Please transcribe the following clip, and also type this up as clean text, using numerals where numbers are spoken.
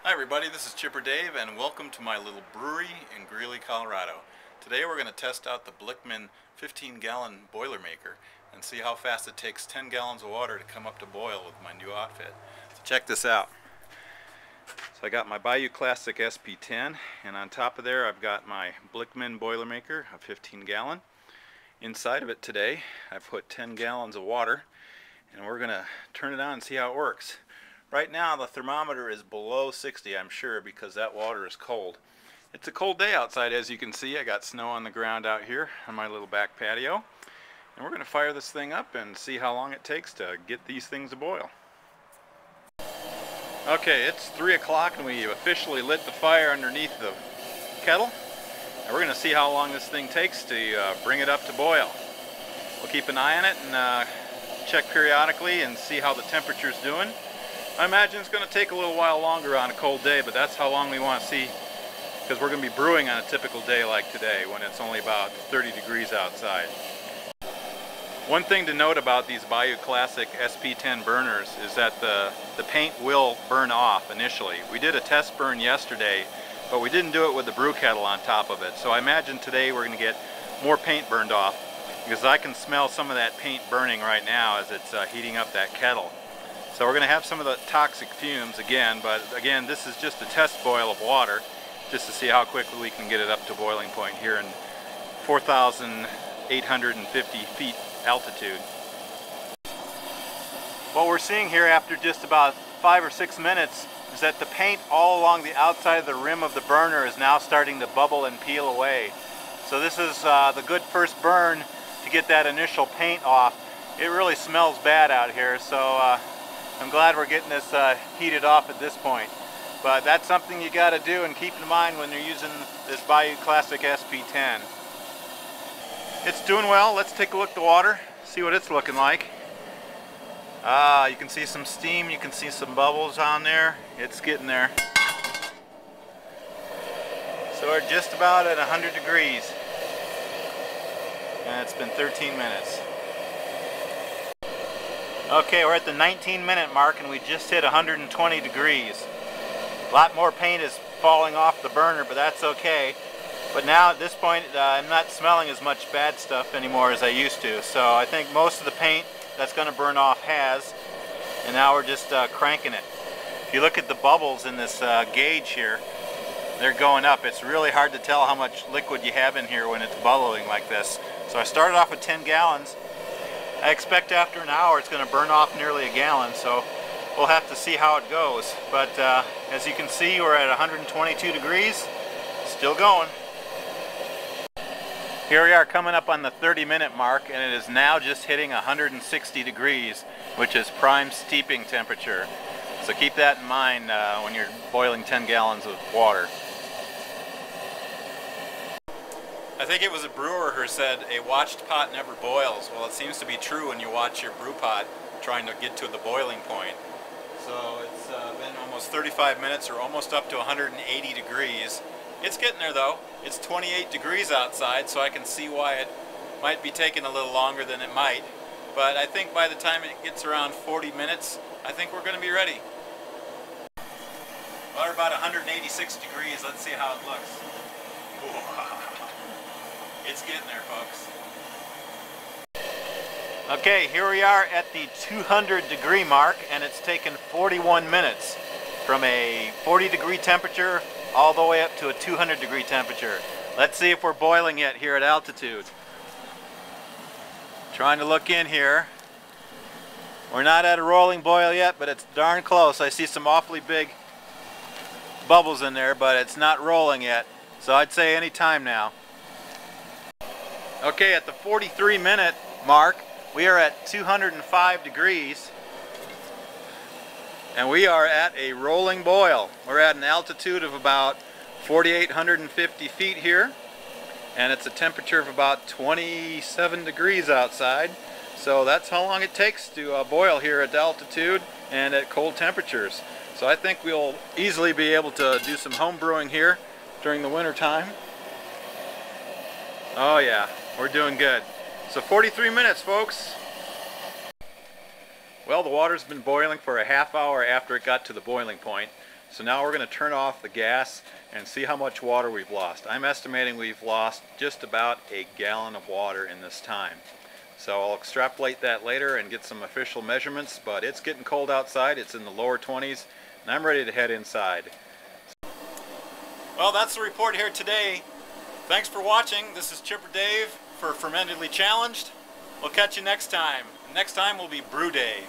Hi everybody, this is Chipper Dave and welcome to my little brewery in Greeley, Colorado. Today we're going to test out the Blichmann 15-gallon Boilermaker and see how fast it takes 10 gallons of water to come up to boil with my new outfit. So check this out. So I got my Bayou Classic SP10 and on top of there I've got my Blichmann Boilermaker, a 15-gallon. Inside of it today I put 10 gallons of water and we're going to turn it on and see how it works. Right now the thermometer is below 60, I'm sure, because that water is cold. It's a cold day outside, as you can see. I got snow on the ground out here on my little back patio. And we're going to fire this thing up and see how long it takes to get these things to boil. Okay, it's 3 o'clock and we officially lit the fire underneath the kettle. And we're going to see how long this thing takes to bring it up to boil. We'll keep an eye on it and check periodically and see how the temperature's doing. I imagine it's going to take a little while longer on a cold day, but that's how long we want to see, because we're going to be brewing on a typical day like today when it's only about 30 degrees outside. One thing to note about these Bayou Classic SP10 burners is that the paint will burn off initially. We did a test burn yesterday, but we didn't do it with the brew kettle on top of it. So I imagine today we're going to get more paint burned off, because I can smell some of that paint burning right now as it's heating up that kettle. So we're going to have some of the toxic fumes again, but again, this is just a test boil of water, just to see how quickly we can get it up to boiling point here in 4,850 feet altitude. What we're seeing here after just about 5 or 6 minutes is that the paint all along the outside of the rim of the burner is now starting to bubble and peel away. So this is the good first burn to get that initial paint off. It really smells bad out here, so I'm glad we're getting this heated off at this point. But that's something you got to do and keep in mind when you're using this Bayou Classic SP10. It's doing well. Let's take a look at the water, see what it's looking like. You can see some steam, you can see some bubbles on there. It's getting there. So we're just about at 100 degrees. And it's been 13 minutes. Okay, we're at the 19-minute mark and we just hit 120 degrees. A lot more paint is falling off the burner, but that's okay. But now at this point, I'm not smelling as much bad stuff anymore as I used to. So I think most of the paint that's going to burn off has, and now we're just cranking it. If you look at the bubbles in this gauge here, they're going up. It's really hard to tell how much liquid you have in here when it's bubbling like this. So I started off with 10 gallons. I expect after an hour it's going to burn off nearly a gallon, so we'll have to see how it goes. But as you can see, we're at 122 degrees, still going. Here we are coming up on the 30-minute mark, and it is now just hitting 160 degrees, which is prime steeping temperature. So keep that in mind when you're boiling 10 gallons of water. I think it was a brewer who said a watched pot never boils. Well, it seems to be true when you watch your brew pot trying to get to the boiling point. So it's been almost 35 minutes, or almost up to 180 degrees. It's getting there though. It's 28 degrees outside, so I can see why it might be taking a little longer than it might. But I think by the time it gets around 40 minutes, I think we're going to be ready. Well, we're about 186 degrees. Let's see how it looks. Whoa. It's getting there, folks. Okay, here we are at the 200 degree mark, and it's taken 41 minutes from a 40 degree temperature all the way up to a 200 degree temperature. Let's see if we're boiling yet here at altitude. Trying to look in here. We're not at a rolling boil yet, but it's darn close. I see some awfully big bubbles in there, but it's not rolling yet. So I'd say any time now. Okay, at the 43-minute mark, we are at 205 degrees, and we are at a rolling boil. We're at an altitude of about 4,850 feet here, and it's a temperature of about 27 degrees outside. So that's how long it takes to boil here at altitude and at cold temperatures. So I think we'll easily be able to do some home brewing here during the winter time. Oh yeah, we're doing good. So 43 minutes, folks. Well, the water's been boiling for a half hour after it got to the boiling point. So now we're going to turn off the gas and see how much water we've lost. I'm estimating we've lost just about a gallon of water in this time. So I'll extrapolate that later and get some official measurements, but it's getting cold outside. It's in the lower 20s, and I'm ready to head inside. Well, that's the report here today. Thanks for watching. This is Chipper Dave for Fermentedly Challenged. We'll catch you next time. Next time will be Brew Day.